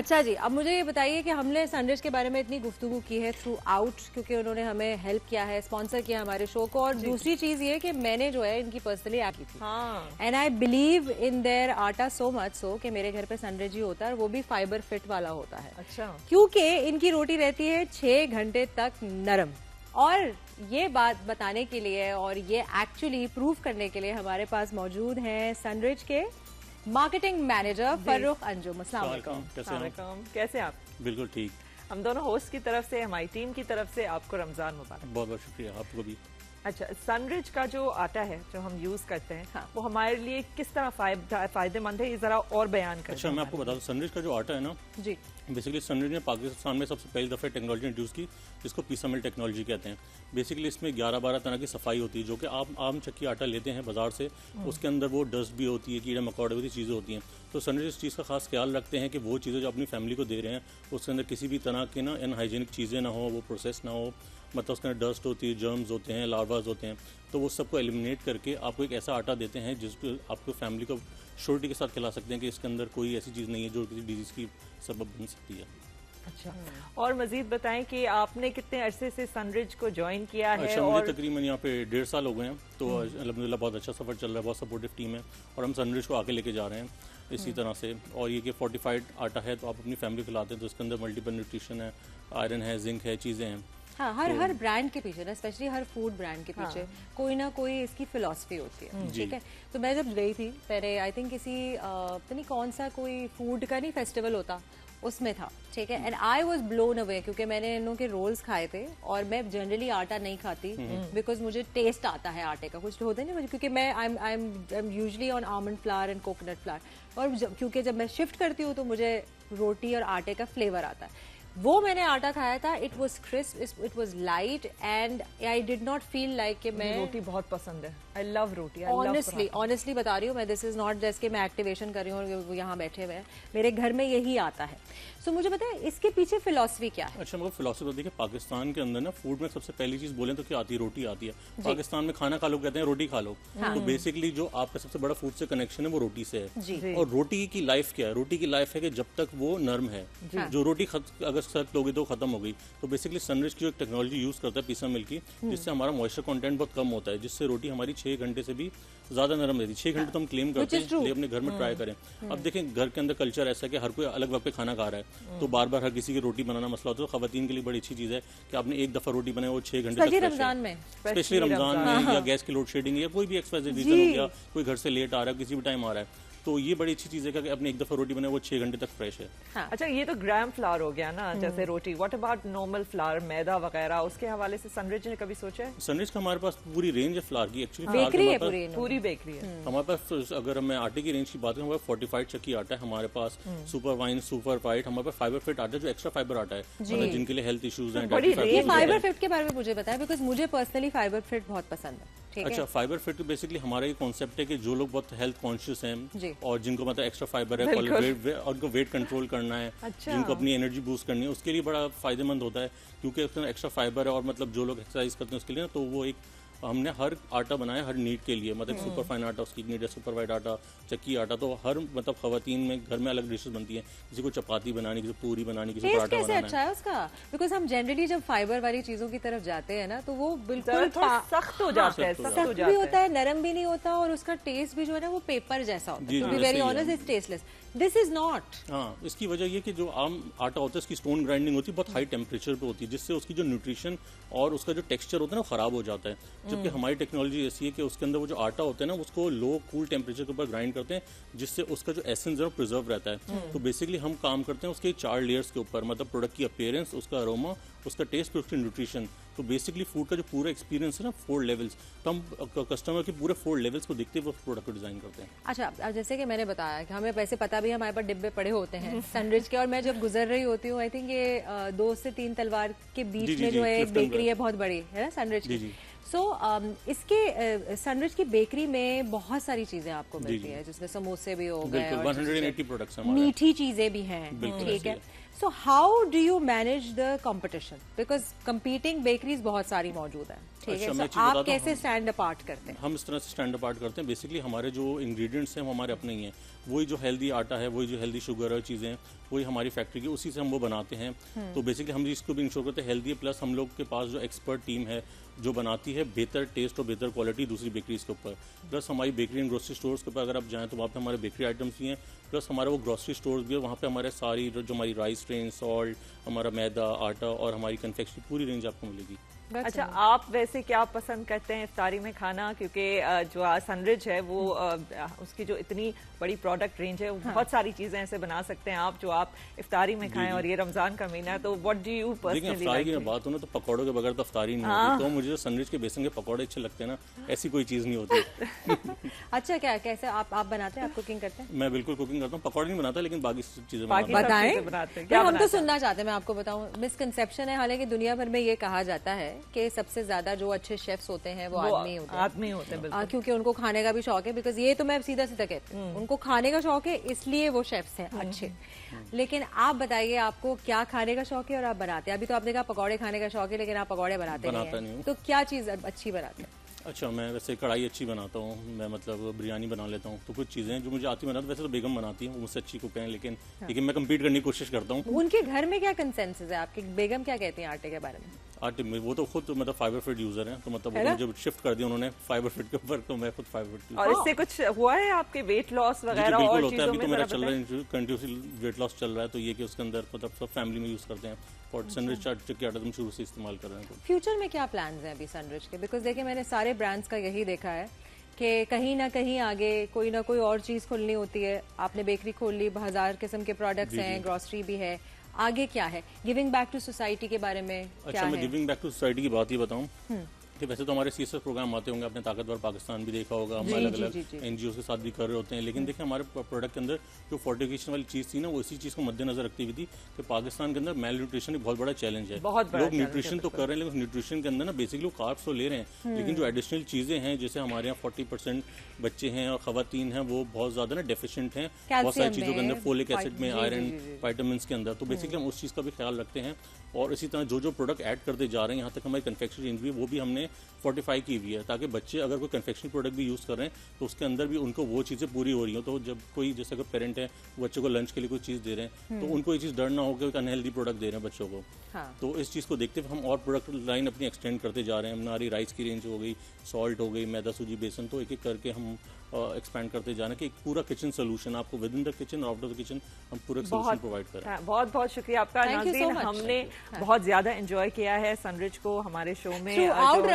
अच्छा जी, अब मुझे ये बताइए कि हमने सनरिच के बारे में इतनी गुफ्तगू की है थ्रू आउट, क्योंकि उन्होंने हमें हेल्प किया है, स्पॉन्सर किया हमारे शो को, और दूसरी चीज ये कि मैंने जो है इनकी पर्सनली ऐड की थी, and I believe in their आटा सो मच सो कि मेरे घर पे सनरिच ही होता है, और वो भी फाइबर फिट वाला होता है। अच्छा, क्योंकि इनकी रोटी रहती है 6 घंटे तक नरम। और ये बात बताने के लिए और ये एक्चुअली प्रूव करने के लिए हमारे पास मौजूद हैं सनरिच के मार्केटिंग मैनेजर फर्रुख अंजुम। अस्सलाम वालेकुम। कैसे आप? बिल्कुल ठीक। हम दोनों होस्ट की तरफ से, हमारी टीम की तरफ से आपको रमजान मुबारक। बहुत बहुत शुक्रिया आपको भी। अच्छा, सनरिच का जो आटा है जो हम यूज करते हैं, हाँ। वो हमारे लिए किस तरह फायदेमंद है, ये जरा और बयान करें। अच्छा, मैं आपको बता दूं, सनरिच का जो आटा है ना जी, बेसिकली सनरिच ने पाकिस्तान में सबसे पहली दफ़ा टेक्नोलॉजी इंट्रोड्यूस की, जिसको पीसा मिल टेक्नोलॉजी कहते हैं। बेसिकली इसमें 11-12 तरह की सफाई होती है, जो कि आप आम चक्की आटा लेते हैं बाजार से, उसके अंदर वो डस्ट भी होती है, कीड़े मकोड़े वाली चीज़ें होती हैं। तो सनरिच इस चीज़ का खास ख्याल रखते हैं कि वो चीज़ें जो अपनी फैमिली को दे रहे हैं उसके अंदर किसी भी तरह की ना अनहाइजीनिक चीज़ें ना हो, वो प्रोसेस ना हो, मतलब उसके अंदर डस्ट होती है, जर्म्स होते हैं, लार्वाज होते हैं, तो वो सबको एलिमिनेट करके आपको एक ऐसा आटा देते हैं जिसको आपको फैमिली को श्योरिटी के साथ खिला सकते हैं कि इसके अंदर कोई ऐसी चीज़ नहीं है जो किसी डिजीज़ की सबब बन सकती है। अच्छा, और मजीद बताएं कि आपने कितने अरसे से सनरिच को ज्वाइन किया है? अच्छा, और मुझे तकरीबन यहाँ पे 1.5 साल हो गए हैं, तो अल्हम्दुलिल्लाह बहुत अच्छा सफ़र चल रहा है, बहुत सपोर्टिव टीम है और हम सनरिच को आगे लेके जा रहे हैं इसी तरह से। और ये कि फोर्टिफाइड आटा है, तो आप अपनी फैमिली को लाते हैं तो इसके अंदर मल्टीपल न्यूट्रिशन है, आयरन है, जिंक है, चीज़ें हैं। हाँ, हर ब्रांड के पीछे ना, स्पेशली हर फूड ब्रांड के पीछे कोई ना कोई इसकी फिलॉसफी होती है, ठीक है। तो मैं जब गई थी पहले, आई थिंक किसी पता नहीं कौन सा कोई फूड का नहीं फेस्टिवल होता, उसमें था, ठीक है, and I was blown away, क्योंकि मैंने इन लोगों के रोल्स खाए थे और मैं जनरली आटा नहीं खाती बिकॉज मुझे टेस्ट आता है आटे का, कुछ होता है ना, क्योंकि मैं I am usually on almond flower and coconut flower, और क्योंकि जब मैं शिफ्ट करती हूँ तो मुझे रोटी और आटे का फ्लेवर आता है। वो मैंने आटा खाया था, it was crisp, it was light, and I did not feel like कि मैं रोटी बहुत पसंद है। आई लव रोटी, ऑनेस्टली बता रही हूँ मैं, दिस इज नॉट जस्ट कि मैं एक्टिवेशन कर रही हूँ और यहाँ बैठे हुए हैं, मेरे घर में यही आता है। सो मुझे बताएं इसके पीछे फिलॉसफी क्या है? अच्छा, मतलब फिलॉसफी देखिए, पाकिस्तान के अंदर ना फूड में सबसे पहली चीज बोलें तो क्या आती है? रोटी आती है। पाकिस्तान में खाना खा लो कहते हैं, रोटी खा लो। तो बेसिकली जो आपका सबसे बड़ा फूड से कनेक्शन है वो रोटी से है। और रोटी की लाइफ क्या है? रोटी की लाइफ है कि जब तक वो नर्म है, जो रोटी अगर सख्त होगी तो खत्म हो गई। तो बेसिकली सनरिच की जो टेक्नोलॉजी यूज करता है पीसा मिल की, जिससे हमारा मॉइस्चर कंटेंट बहुत कम होता है, जिससे रोटी हमारी 6 घंटे से भी ज्यादा नरम रहती है। 6 घंटे तो हम क्लेम करते हैं, इसलिए अपने घर में ट्राई करें। अब देखें, घर के अंदर कल्चर ऐसा है कि हर कोई अलग वक्त पे खाना खा रहा है, तो बार बार हर किसी की रोटी बनाना मसला होता है। तो खवातीन के लिए बड़ी अच्छी चीज है कि आपने एक दफा रोटी बनाई, वो 6 घंटे तक, स्पेशली रमजान में या गैस की लोड शेडिंग या कोई भी एक्सपायरी रीजन हो गया, कोई घर से लेट आ रहा है, किसी भी टाइम आ रहा है, तो ये बड़ी अच्छी चीज है कि अपने एक दफा रोटी बनाए वो 6 घंटे तक फ्रेश है। हाँ। अच्छा, ये तो ग्राम फ्लावर हो गया ना, जैसे रोटी। व्हाट अबाउट नॉर्मल फ्लावर, मैदा वगैरह, उसके हवाले से सनरिच ने कभी सोचा है? सनरिच का हमारे पास पूरी रेंज है फ्लावर की, एक्चुअली बेकरी है, पूरी बेकरी है हमारे पास। अगर मैं आटे की रेंज की बात करूँ, हमारे फोर्टिफाइड चक्की आटा है हमारे पास, सुपर वाइन, सुपर फाइट, हमारे पास फाइबर फिट आटा है जो एक्स्ट्रा फाइबर आटा है, मतलब जिनके लिए हेल्थ इश्यूज हैं। फाइबर फिट के बारे में मुझे बताया, बिकॉज मुझे पर्सनली फाइबर फिट बहुत पसंद है। अच्छा, फाइबर फिट बेसिकली हमारा ये कॉन्सेप्ट है कि जो लोग बहुत हेल्थ कॉन्शियस हैं और जिनको मतलब एक्स्ट्रा फाइबर है, और उनको वेट कंट्रोल करना है, जिनको अपनी एनर्जी बूस्ट करनी है, उसके लिए बड़ा फायदेमंद होता है, क्योंकि उसमें एक्स्ट्रा फाइबर है। और मतलब जो लोग एक्सरसाइज करते हैं उसके लिए ना, तो वो एक हमने हर आटा बनाया हर नीड के लिए, मतलब सुपर फाइन आटा उसकी नीड है, सुपर वाइट आटा, चक्की आटा, तो हर मतलब खवातीन में घर में अलग डिशेस बनती हैं, किसी को चपाती बनानी, किसी को पूरी बनानी, किसी को पराठा बनाना। अच्छा है उसका, बिकॉज हम जनरली जब फाइबर वाली चीजों की तरफ जाते हैं ना, तो वो बिल्कुल सख्त हो जाता है, सख्त भी होता है, नरम भी नहीं होता, और उसका टेस्ट भी जो है ना वो पेपर जैसा होता है। To be very honest, it's tasteless. This is not. हाँ, इसकी वजह ये कि जो आम आटा होता है इसकी स्टोन ग्राइंडिंग होती है, बहुत हाई टेम्परेचर पे होती है, जिससे उसकी जो न्यूट्रिशन और उसका जो टेक्सचर होता है ना वो खराब हो जाता है। जबकि हमारी टेक्नोलॉजी ऐसी है कि उसके अंदर वो जो आटा होता है ना उसको लो कूल टेम्परेचर के ऊपर ग्राइंड करते हैं, जिससे उसका जो एसेंस है वो प्रिजर्व रहता है। तो बेसिकली हम काम करते हैं उसके 4 लेयर्स के ऊपर, मतलब प्रोडक्ट की अपीयरेंस, उसका अरोमा, उसका टेस्ट, उसकी न्यूट्रिशन। तो बेसिकली फूड का जो पूरा एक्सपीरियंस है ना, 4 लेवल्स, तो हम कस्टमर के पूरे 4 लेवल्स को देखते हुए प्रोडक्ट को डिजाइन करते हैं। अच्छा, अब जैसे कि मैंने बताया कि हमें वैसे पता भी, हमारे पास डिब्बे पड़े होते हैं सनरिच के, और मैं जब गुजर रही होती हूँ, आई थिंक ये 2 से 3 तलवार के बीच में जो है एक बेकरी है बहुत बड़ी, है ना सनरिच की। सो इसके सनरिच की बेकरी में बहुत सारी चीजें आपको मिलती है, जिसमें समोसे भी हो गए, 180 प्रोडक्ट्स हमारे, मीठी चीजें भी हैं, ठीक है। So how do you manage the competition, because competing bakeries बहुत सारी मौजूद है, ठीक है, so आप कैसे स्टैंड अपार्ट करते हैं? हम इस तरह से स्टैंड अपार्ट करते हैं, बेसिकली हमारे जो इंग्रेडिएंट्स हैं वो हमारे अपने ही हैं, वही जो हेल्दी आटा है, वही जो हेल्दी शुगर है, चीज़ें वही हमारी फैक्ट्री की, उसी से हम वो बनाते हैं। तो बेसिकली हम इसको भी इंश्योर करते हैं हेल्दी है, प्लस हम लोग के पास जो एक्सपर्ट टीम है जो बनाती है बेहतर टेस्ट और बेहतर क्वालिटी दूसरी बेकरीज के ऊपर। प्लस हमारी बेकरी एंड ग्रोसरी स्टोर्स के ऊपर अगर आप जाएँ तो वहाँ पे हमारे बेकरी आइटम्स भी हैं, प्लस हमारे वो ग्रोसरी स्टोर्स भी है, वहाँ पे हमारे सारी जो हमारी राइस ट्रेन, सॉल्ट, हमारा मैदा, आटा और हमारी कन्फेक्शनरी पूरी रेंज आपको मिलेगी। अच्छा, आप वैसे क्या पसंद करते हैं इफ्तारी में खाना? क्योंकि जो सनरिज है वो उसकी जो इतनी बड़ी प्रोडक्ट रेंज है, बहुत सारी चीजें ऐसे बना सकते हैं आप जो आप इफ्तारी में खाएं, और ये रमजान का महीना है, तो व्हाट डू यू पर्सनली? इफ्तारी की बात हो ना, तो पकौड़ों के बगैर तो इफ्तारी नहीं होती, तो मुझे सनरिज के बेसन के पकौड़े अच्छे लगते हैं ना, ऐसी कोई चीज नहीं होती। अच्छा, क्या कैसे आप बनाते हैं, आप कुकिंग करते हैं? मैं बिल्कुल कुकिंग करता हूँ, पकौड़े नहीं बनाता लेकिन बाकी चीजें बताएं। हम तो सुनना चाहते हैं, मैं आपको बताऊं, मिसकंसेप्शन है, हालांकि दुनिया भर में ये कहा जाता है कि सबसे ज्यादा जो अच्छे शेफ्स होते हैं वो आदमी होते हैं, क्योंकि उनको खाने का भी शौक है। बिकॉज ये तो मैं सीधा सीधा कहती हूँ, उनको खाने का शौक है, इसलिए वो शेफ्स हैं अच्छे। लेकिन आप बताइए, आपको क्या खाने का शौक है और आप बनाते हैं? अभी तो आपने कहा पकौड़े खाने का शौक है, लेकिन आप पकौड़े बनाते नहीं हैं, तो क्या चीज अच्छी बनाते हैं? अच्छा, मैं वैसे कढ़ाई अच्छी बनाता हूँ, मैं मतलब बिरयानी बना लेता हूँ, तो कुछ चीज़ें जो मुझे आती बनाता हूँ, वैसे तो बेगम बनाती है, वो मुझसे अच्छी कुक है, लेकिन मैं कम्पीट करने की कोशिश करता हूँ। उनके घर में क्या कंसेंसस है? आपकी बेगम क्या कहती हैं आटे के बारे में? आटे में वो तो खुद मतलब फाइबर फिट यूजर हैं, तो मतलब वो जब शिफ्ट कर दिया उन्होंने फाइबर फिट के ऊपर, तो मैं खुद फाइबर फिट। और इससे कुछ हुआ है आपके वेट लॉस वगैरह? बिल्कुल होता है, अभी तो मेरा चल रहा है, कंटिन्यूसली वेट लॉस चल रहा है, तो ये कि उसके अंदर मतलब सब फैमिली में यूज करते हैं, और सनरिच के आटा तुम शुरू से इस्तेमाल कर रहे हैं। फ्यूचर में क्या प्लान्स हैं अभी सनरिच के? बिकॉज देखिए, मैंने सारे ब्रांड्स का यही देखा है कि कहीं ना कहीं आगे कोई ना कोई और चीज खोलनी होती है। आपने बेकरी खोल ली, 1000 किस्म के प्रोडक्ट्स हैं, ग्रोसरी भी है, आगे क्या है? गिविंग बैक टू सोसाइटी के बारे में क्या है? मैं गिविंग बैक टू सोसाइटी की बात ही बताऊं कि वैसे तो हमारे सीएसआर प्रोग्राम आते होंगे, आपने ताकतवर पाकिस्तान भी देखा होगा, हम अलग अलग एनजीओ के साथ भी कर रहे होते हैं, लेकिन देखिए हमारे प्रोडक्ट के अंदर जो फोर्टिफिकेशन वाली चीज़ थी ना, वो इसी चीज़ को मद्देनजर रखती हुई थी कि पाकिस्तान के अंदर मेल न्यूट्रिशन एक बहुत बड़ा चैलेंज है। लोग न्यूट्रिशन तो कर रहे हैं, लेकिन न्यूट्रिशन के अंदर ना बेसिकली कार्ब्स तो ले रहे हैं, लेकिन जो एडिशनल चीज़ें हैं, जैसे हमारे यहाँ 40% बच्चे हैं और खवातीन हैं, वो बहुत ज़्यादा ना डेफिशिएंट हैं बहुत सारी चीज़ों के अंदर, फोलिक एसिड में, आयरन, विटामिन्स के अंदर, तो बेसिकली हम उस चीज़ का भी ख्याल रखते हैं। और इसी तरह जो जो प्रोडक्ट ऐड करते जा रहे हैं, यहाँ तक हमारी कन्फेक्शनरी रेंज भी वो भी हमने फोर्टिफाई की हुई है, ताकि बच्चे अगर कोई कन्फेक्शनरी प्रोडक्ट भी यूज़ कर रहे हैं तो उसके अंदर भी उनको वो चीज़ें पूरी हो रही हो। तो जब कोई जैसे अगर पेरेंट है बच्चों को लंच के लिए कोई चीज़ दे रहे हैं, तो उनको ये चीज़ डर ना हो कि अनहेल्दी प्रोडक्ट दे रहे हैं बच्चों को। तो इस चीज़ को देखते हुए हम और प्रोडक्ट लाइन अपनी एक्सटेंड करते जा रहे हैं। हमारी राइस की रेंज हो गई, सॉल्ट हो गई, मैदा, सूजी, बेसन, तो एक एक करके हम एक्सपैंड करते जाना कि एक पूरा किचन सोल्यूशन आपको विद इन द किचन और आउट ऑफ द किचन हम पूरा सोल्यूशन प्रोवाइड करें। बहुत बहुत शुक्रिया आपका नाज़रीन, हमने बहुत ज्यादा एंजॉय किया है सनरिच को हमारे शो में थ्रूआउट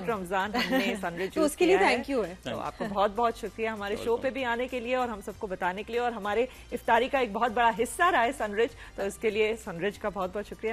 रमजान हमने सनरिच तो उसके लिए थैंक यू है। तो आपको बहुत बहुत शुक्रिया हमारे शो पे भी आने के लिए और हम सबको बताने के लिए, और हमारे इफ्तारी का एक बहुत बड़ा हिस्सा रहा है सनरिच, तो इसके लिए सनरिच का बहुत बहुत शुक्रिया।